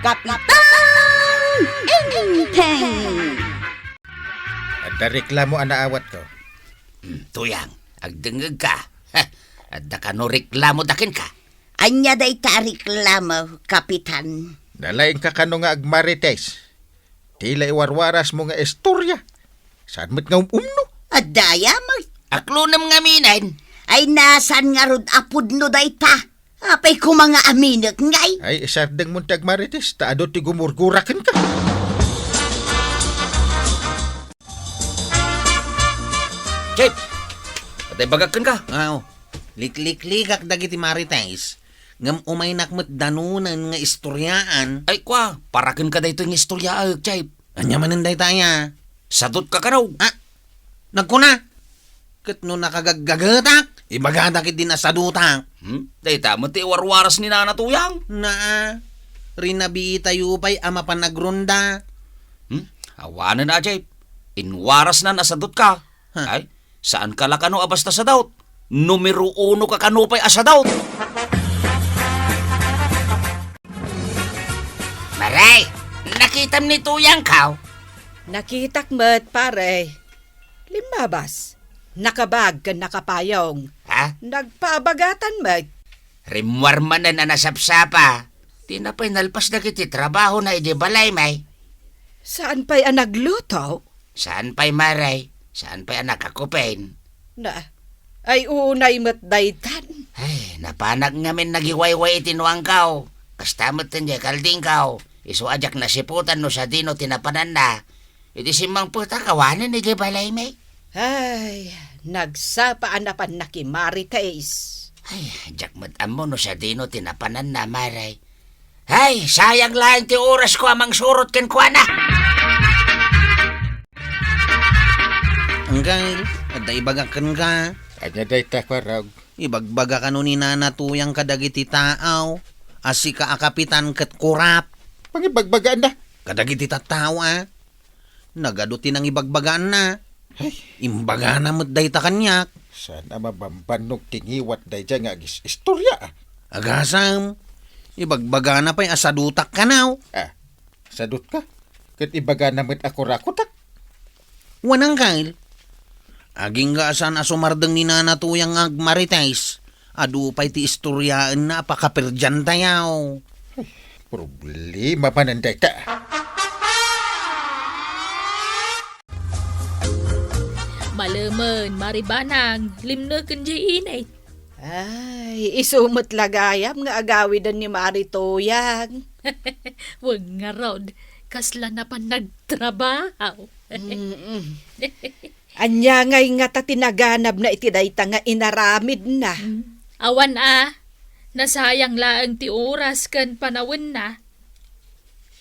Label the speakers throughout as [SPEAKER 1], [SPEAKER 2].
[SPEAKER 1] Kapitan Inteng.
[SPEAKER 2] Ada reklamo ana awat ko.
[SPEAKER 3] Tuyang, agdengeg ka. At no reklamo dakin ka.
[SPEAKER 1] Anya day ta reklamo, Kapitan.
[SPEAKER 2] Nalaing ka kano nga agmarites. Tila iwarwaras mo nga istorya. Saan mo't nga umno?
[SPEAKER 1] Adaya mo.
[SPEAKER 3] Aklo nam nga minan.
[SPEAKER 1] Ay nasan nga rod apod no day ta. Apay ko mga aminak ngay.
[SPEAKER 2] Ay isardeng mo tagmarites. Taado ti gumurgurakin ka.
[SPEAKER 3] Chip, patay bagakan ka.
[SPEAKER 4] Likliklikak dagiti marites. Ngam umay nakmet danunan nga istoryaan.
[SPEAKER 3] Ay kwa, parakan ka dayto yung istorya, Chip.
[SPEAKER 4] Anya manin day taya.
[SPEAKER 3] Sadot ka karaw.
[SPEAKER 4] Nagkuna. Kat no nakagagatak. Ibagadak din asadutak.
[SPEAKER 3] Dayta mo ti warwaras ni Nana Tuyang.
[SPEAKER 4] Na rinabi tayo pa'y ama pa nagrunda.
[SPEAKER 3] Awanan na, Chip. Inwaras na nasadot ka. Ay, saan ka lakano abasta sa daut? Numero 1 ka kanupay asa daut. Maray, nakitam ni Tuyang ka.
[SPEAKER 5] Nakitak mo't pare. Limabas. Nakabag ka nakapayong.
[SPEAKER 3] Ha?
[SPEAKER 5] Nagpabagatan mo't.
[SPEAKER 3] Rimwar man na nasapsapa. Di na pa'y nalpas na kiti trabaho na idibalay may.
[SPEAKER 5] Saan pa'y ang nagluto?
[SPEAKER 3] Saan pa'y maray? Saan pa'y nakakupin?
[SPEAKER 5] Na, ay unay mo't daytan.
[SPEAKER 3] Ay, napanak ngamin nagiwayway itinuang kao. Kastamot tinja kalding kao. Isu ajak nasiputan no sa dino tinapanan na. Iti simang puta kawanan ni idibalay may.
[SPEAKER 5] Ay, nagsapaan na pan nakimarites.
[SPEAKER 3] Ay, jakmat amo no sa dino tinapanan na maray. Ay, sayang lang ti oras ko amang surot ken kwa na.
[SPEAKER 4] Anggal, at ibagakan ka.
[SPEAKER 2] Anya day takwarag.
[SPEAKER 4] Ibagbaga ka no ni nanatuyang kadagiti taaw. Asi ka akapitan kat kurap.
[SPEAKER 2] Pangibagbagaan na.
[SPEAKER 4] Kadagiti tatawa. Nagaduti ng ibagbagaan na.
[SPEAKER 2] Ay,
[SPEAKER 4] Imbaga na mo't day ta kanyak.
[SPEAKER 2] sana mabambanog tingiwat day dyan nga istorya.
[SPEAKER 4] Agasam. Ibagbaga na pa'y asadutak ka now.
[SPEAKER 2] Sadot ka. Kat ibaga naman ako rakutak.
[SPEAKER 4] Wanang kail. Aging gaasan asumardeng ni nanatuyang agmarites. Adu pa'y ti istoryaan na apakaperdyan tayaw.
[SPEAKER 2] Problema pa nanday ta.
[SPEAKER 6] Malaman, maribanang, limna kanji inay.
[SPEAKER 5] Ay, isumot lagayam nga agawidan ni Maritoyang.
[SPEAKER 6] Wag nga rod, kasla na pa nagtrabaho.
[SPEAKER 5] Anya ngay nga ta tinaganab na iti dayta nga inaramid na.
[SPEAKER 6] Awan nasayang laang ti oras kan panawin na.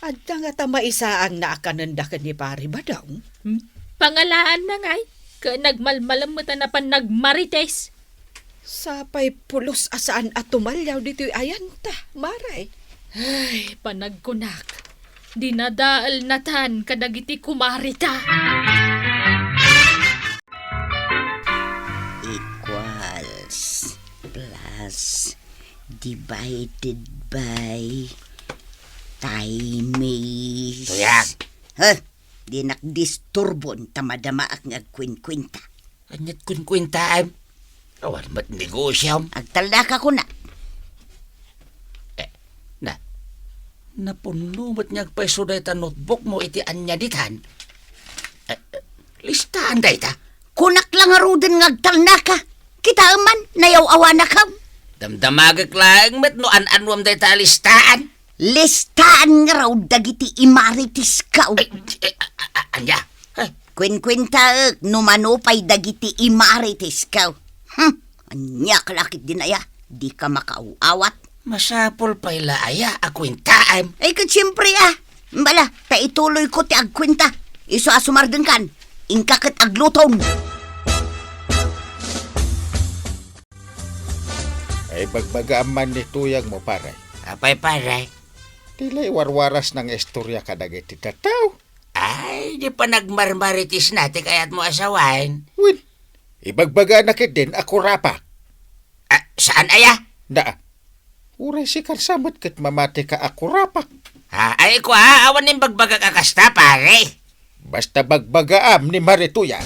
[SPEAKER 5] Adda nga ta maisaang naakananda ka ni pari ba daw?
[SPEAKER 6] Pangalaan na ngay, ka nagmalmalamutan na pa nagmarites.
[SPEAKER 5] Sapay pulos asaan at tumalyaw dito'y ayanta, maray.
[SPEAKER 6] Ay, panagkunak, dinadaal natan kadagiti kumarita.
[SPEAKER 1] Equals plus divided by times.
[SPEAKER 3] Tuyang.
[SPEAKER 1] Di nakdisturbon tamadama ak ngagkwinkwinta.
[SPEAKER 3] Anyat kun kwintaan. Awan ba't negosyam?
[SPEAKER 1] Agtalda ka ko na.
[SPEAKER 3] Napuno ba't niyag peso day ta notebook mo iti anya ditan? Listaan day ta?
[SPEAKER 1] Kunak lang aruden ngagtalna ka. Kita man, nayaw-awa na ka.
[SPEAKER 3] Damdamagak lang met no an-anwam day ta listaan.
[SPEAKER 1] Listaan nga raw dagiti imaritis ka.
[SPEAKER 3] Anya?
[SPEAKER 1] Kwinkwinta numanupay dagiti imaritis ka. Anya kalakit din aya. Di ka makaawat.
[SPEAKER 3] Masapol pa'y laaya akwintaan.
[SPEAKER 1] Ay kat siyempre Mbala, taituloy ko ti agkwinta. Iso asumardeng kan. Ingkakit agluton.
[SPEAKER 2] Ay bagbagaan man ni tuyang mo paray.
[SPEAKER 3] Apay paray.
[SPEAKER 2] Tila iwarwaras ng istorya kadagiti tataw.
[SPEAKER 3] Ay, di pa nagmarmaritis natin kaya't mo asawain.
[SPEAKER 2] Win, ibagbagaan na kit din ako rapak.
[SPEAKER 3] Saan aya?
[SPEAKER 2] Da, uray si karsamot kat mamati ka ako rapak.
[SPEAKER 3] Ha, ay ko awan ning bagbaga kakasta, pare.
[SPEAKER 2] Basta bagbagaam ni Marituya.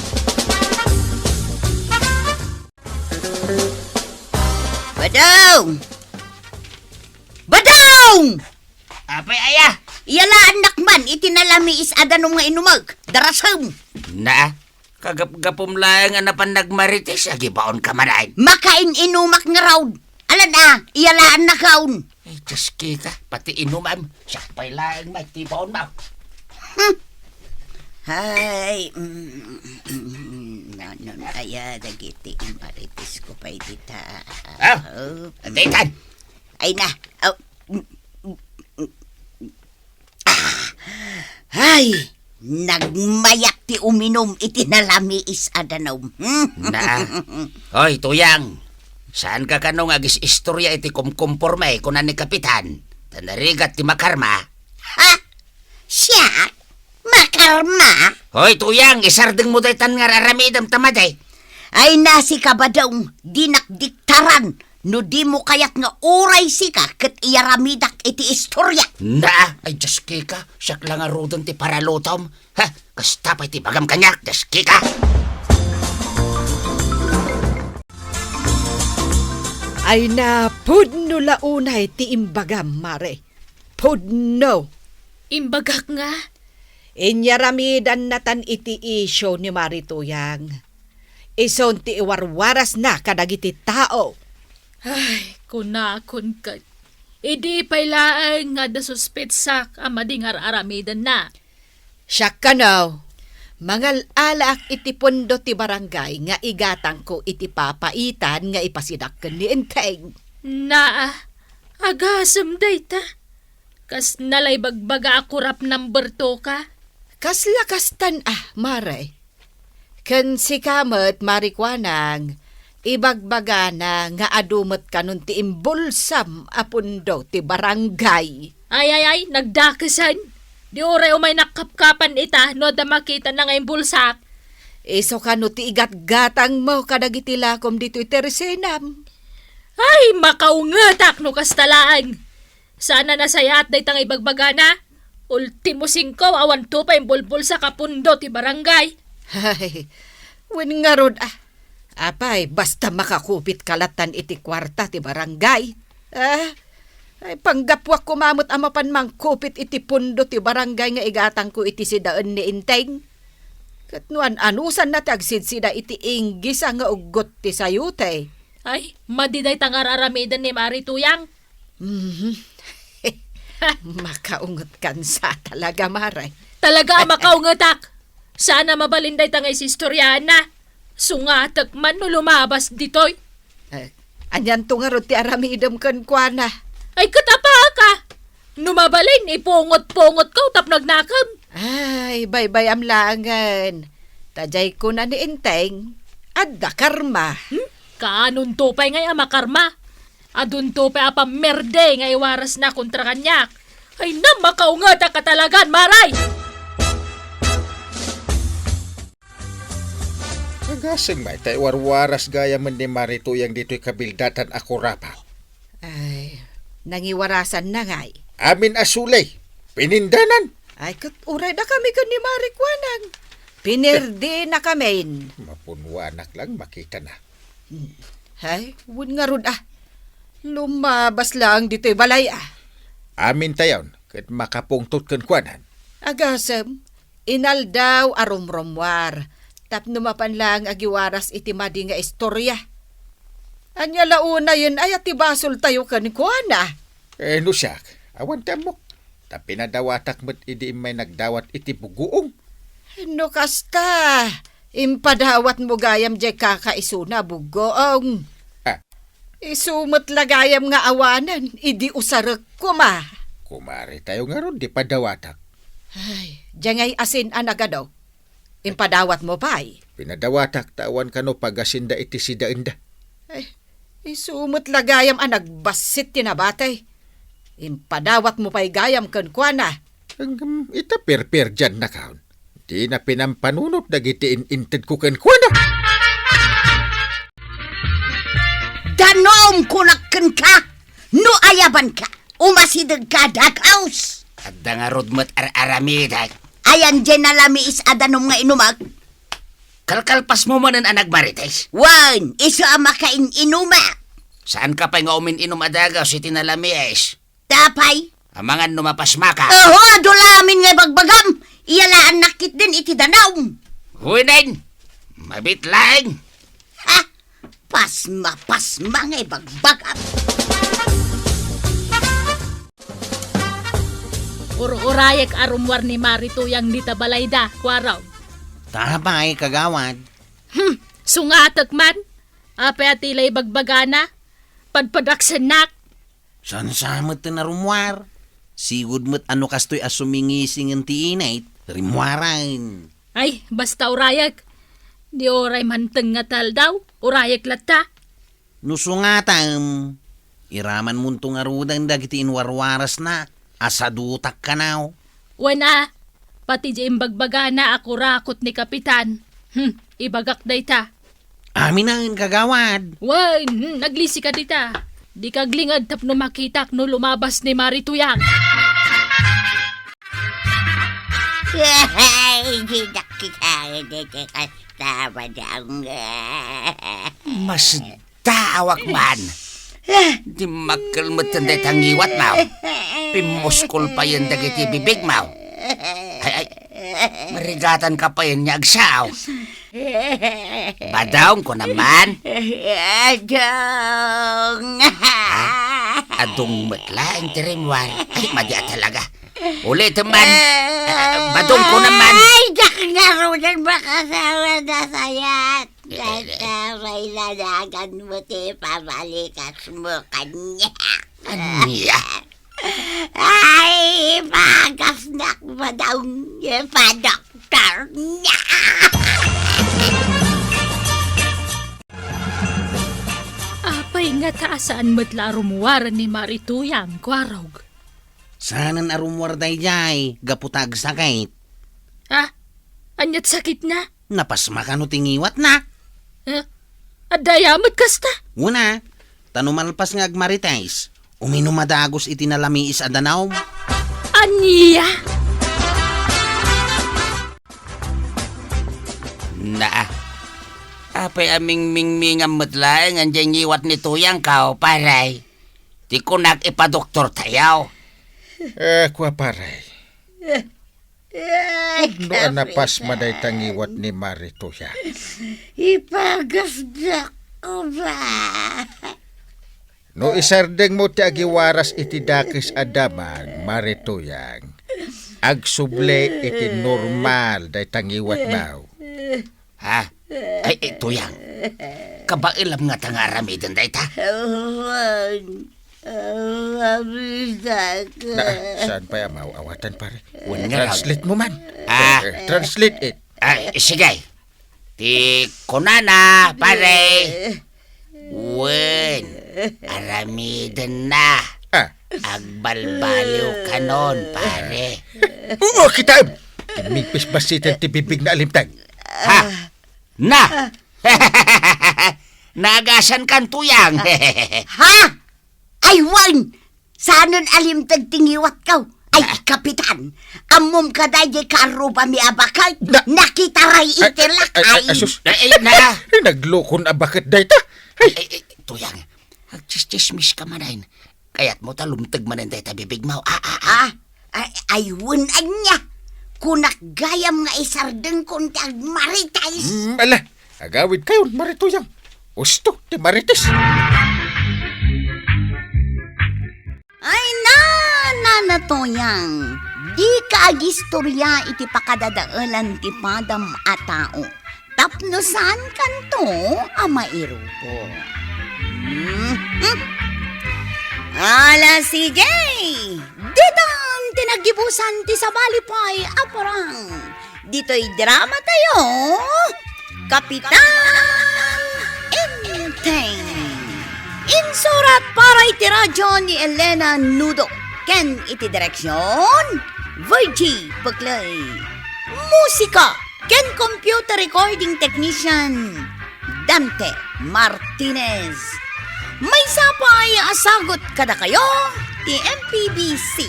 [SPEAKER 1] Badong! Badong!
[SPEAKER 3] Apay aya.
[SPEAKER 1] Iyala anak man, itinalami is adanong nga inumag. Darasam!
[SPEAKER 3] Na, kagap-gapom lang nga napan nagmarites, agibaon ka manain.
[SPEAKER 1] Makain inumak nga raw. Alan iyalaan na kaun.
[SPEAKER 3] Ay, Diyos kita, pati inumam. Siya pa'y lang, magtibaon mo.
[SPEAKER 1] Hay, nanon kaya dagiti imaritis ko pa itita.
[SPEAKER 3] Atikan.
[SPEAKER 1] Ay na. Ay, nagmayak ti uminom itinalami is adanom.
[SPEAKER 3] Na, hoy, tuyang. Saan ka kanong agis istorya iti kumkumporme kunan ni Kapitan? Tanarigat ti makarma.
[SPEAKER 1] Ha? Siya? Makarma?
[SPEAKER 3] Hoy, tuyang, isardeng mo daytan nga raramidam tamaday.
[SPEAKER 1] Ay nasi ka ba daw dinakdiktaran no di mo kayat nga uray sika ket iyaramidak iti istorya.
[SPEAKER 3] Na, ay Diyos kika, siyak lang nga rodon ti paralutom. Ha, kasta pa iti bagam kanyak, Diyos kika.
[SPEAKER 5] Ay na pudno launay ti imbagam, mare. Pudno.
[SPEAKER 6] Imbagak nga.
[SPEAKER 5] Inyaramidan natan iti isyo ni Marituyang. Ison ti iwarwaras na kadagiti tao.
[SPEAKER 6] Ay, kunakon ka. Idi pailaan nga da suspetsak ang madingar aramidan na.
[SPEAKER 5] Siya kanaw. Mangal alak iti pondo ti barangay nga igatang ko iti papaitan nga ipasidak ni Enteng.
[SPEAKER 6] Na, agasam dayta. Kas nalay bagbaga akurap number 2 ka.
[SPEAKER 5] Kas lakastan mare. Ken si kamet marikwanang ibagbaga na nga adumot kanun ti imbulsam apundo ti barangay.
[SPEAKER 6] Ay, nagdakasan. Di oray umay nakapkapan ita no da makita na ngayon bulsak.
[SPEAKER 5] Iso kano ti igat-gatang mo kadagiti lakom dito itersenam.
[SPEAKER 6] Ay, makaungatak no kastalaan. Sana nasayat day tang ibagbaga na. Ultimo 5 awan to pa imbulbul sa kapundo ti barangay.
[SPEAKER 5] Ay, win nga rod Apay, basta makakupit kalatan iti kwarta ti barangay. Ay, panggapwak kumamot amapan mang kupit iti pundo ti barangay nga igatang ko iti sidaan ni Inteng. Katnuan anusan na tagsid sida iti inggis nga ugot ti sayute.
[SPEAKER 6] Ay, madiday tangar aramidan ni Marituyang.
[SPEAKER 5] Makaungot kansa talaga, Maray.
[SPEAKER 6] Talaga makaungatak. Sana mabalinday tangay si istoryahan na. Sungatak man no lumabas ditoy.
[SPEAKER 5] Anyan to nga ro ti aramidam kan kwa na.
[SPEAKER 6] Ay, katapa ka. Numabalin, ipungot-pungot ko tap nagnakam.
[SPEAKER 5] Ay, baybay amlangan. Tajay ko na ni Inteng. Adda karma.
[SPEAKER 6] Kaanong tupay ngay makarma. Adun tupay apa merde ngay waras na kontra kanyak. Ay na makaungata ka talagan, Maray!
[SPEAKER 2] Agasing may tay warwaras gaya man ni Marituyang dito'y kabildatan ako rapa.
[SPEAKER 5] Ay, nangiwarasan na ngay.
[SPEAKER 2] Amin asulay, pinindanan.
[SPEAKER 5] Ay, uray na kami kan ni Marikwanang. Pinirdi na kami.
[SPEAKER 2] Mapunwanak lang makita na.
[SPEAKER 5] Ay, wun nga rod Lumabas lang dito'y balay
[SPEAKER 2] Amin tayon, kat makapungtot kan kwanan.
[SPEAKER 5] Agasem, inaldaw arumromwar. Tapno mapan lang agiwaras iti madi nga istorya. Anya launa yun ay atibasol tayo kan kuana.
[SPEAKER 2] No siyak, awan tamok. Tapi nadawatak mo't idi may nagdawat iti buguong.
[SPEAKER 5] No kasta, impadawat mo gayam jay kakaisuna bugoong. Isumot lagayam nga awanan, idi usarek ko ma.
[SPEAKER 2] Kumari tayo nga ron, di padawatak.
[SPEAKER 5] Ay, jangay asin anaga daw. Impadawat mo pa'y.
[SPEAKER 2] Pinadawatak tawan ka no pagasinda iti sidainda.
[SPEAKER 5] Ay, isumot lagayam nagbasit tinabatay. Impadawat mo pa'y gayam kan kuana.
[SPEAKER 2] Hanggang itaperper dyan na kaon. Di na pinampanunot dagiti inintid ko kan kuana.
[SPEAKER 1] Danom kunakken ka, no ayaban ka, umasidag ka dagaws.
[SPEAKER 3] At nga rudmat aramidak.
[SPEAKER 1] Ayan dyan na lamiis adanom nga inumag.
[SPEAKER 3] Kalkalpas mo man ang anak Marites.
[SPEAKER 1] Wan, iso ang makain inuma.
[SPEAKER 3] Saan ka pa nga umin-inom adagaw si tinalami es?
[SPEAKER 1] Tapay.
[SPEAKER 3] Amangan numapas maka.
[SPEAKER 1] Oho, dulamin nga bagbagam. Iyalaan nakit din iti danaw.
[SPEAKER 3] Huwinin! Mabit lang!
[SPEAKER 1] Ha? Pasma nga bagbagam.
[SPEAKER 6] Uro-urayek arumwar ni Marituyang dita balayda, kwaraw.
[SPEAKER 4] Tapay, kagawad.
[SPEAKER 6] Sungatag man. Apay at ilay bagbagana. Padpadaksan nak.
[SPEAKER 4] San samot na rumwar? Sigud mo't ano kastoy asumingising ang tiinay, rimwaran.
[SPEAKER 6] Ay, basta urayak. Di oray manteng nga tal daw. Urayak lata.
[SPEAKER 4] Nusungatam, iraman muntong arudan dagiti inwarwaras na, asadutak ka now.
[SPEAKER 6] Wana, pati dyan bagbagana ako rakot ni Kapitan. Ibagak day ta.
[SPEAKER 4] Amin ang kagawad.
[SPEAKER 6] Wan, naglisi ka dita. Di kaglingad tapno makitak no lumabas ni Marituyang.
[SPEAKER 3] Mas daawak man. Di magkalmatan day tangiwat mau. Pimuskol pa yan dagiti bibig mau. Ay, marigatan ka pa yan niya agsaw. Badaong ko naman.
[SPEAKER 1] Adong.
[SPEAKER 3] Adong matlaang tirimwan. Ay, madya talaga. Ulit man. Badong ko naman.
[SPEAKER 1] Ay, nakaroon makasawa na sayat. Nagkaway lalagan mo ti pabalikas mo kanya.
[SPEAKER 3] Aniya.
[SPEAKER 1] Ay, pagasnak mo daw pa-doktor niya.
[SPEAKER 6] Apay nga taasaan mo't larumuwaran ni Marituyang, kwarog.
[SPEAKER 4] Sanan arumwar day jay, gaputag sakit.
[SPEAKER 6] Ha? Anyat sakit na?
[SPEAKER 4] Napasma ka no tingiwat na.
[SPEAKER 6] Adayamot kasta?
[SPEAKER 4] Una, tanumalpas nga agmaritais, uminumadagos itinalamiis adanaw.
[SPEAKER 6] Aniya?
[SPEAKER 3] Na. Apay aming mingmingam matlaang ang iwat ni Tuyang kao, paray. Di ko nag-ipadoktor tayaw.
[SPEAKER 2] Kwa paray. No napas maday tangiwat ni Marituya.
[SPEAKER 1] Ipagasnak ko ba?
[SPEAKER 2] No isardeng mo ti agiwaras iti dakis adaman, Marituyang. Agsuble iti normal day tangiwat now.
[SPEAKER 3] Ha? Ay, Tuyang. Kabailam nga tangaramidan day ta.
[SPEAKER 2] Na, saan pa yung mauawatan pare?
[SPEAKER 3] Wala nga raw.
[SPEAKER 2] Translate mo man.
[SPEAKER 3] Ah.
[SPEAKER 2] Translate it.
[SPEAKER 3] Ay, sige. Ti kunana, pare. Wen, aramidan na.
[SPEAKER 2] Ah.
[SPEAKER 3] Agbalbaliw ka nun, pare.
[SPEAKER 2] Oo, kita. Migpis basitan ti bibig na alimtag.
[SPEAKER 3] Ha? Na! Nagasan kan Tuyang.
[SPEAKER 1] Ha? Ay, wan! Saanon alimtag tingiwat ka? Ay, kapitan! Amom ka dahi karo ba mi abakay? Nakita ray itilakay!
[SPEAKER 2] Asus,
[SPEAKER 3] Ay, na!
[SPEAKER 2] naglukon abakit day ta.
[SPEAKER 3] Ay, Tuyang, agchismis ka manayin. Kaya't mo talumtag manan tayo bibig mo.
[SPEAKER 1] Ay, wan anya! Kunak gayam nga isardeng kuntag maritais!
[SPEAKER 2] Ala, agawid kayo, Marituyang. Usto, ti Marites.
[SPEAKER 1] Ay, nanatoyang! Di ka agistorya iti pakadadaalan ti padam a tao. Tapnosan kanto ama irupo. Ala sige! Ditang tinagibusan ti sabalipay aparang. Dito'y drama tayo. Kapitan Inteng. Insurat para iti radyo ni Elena Nudo. Ken iti direksyon Virgie Paglay. Musika ken computer recording technician Dante Martinez. May sapay asagot kada kayo ti MPBC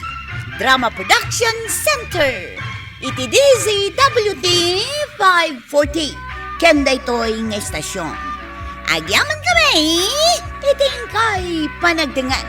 [SPEAKER 1] Drama Production Center. Iti DZWT 540. Kenda ito'y nga estasyon. Agyaman kami, iting kay panagdengan.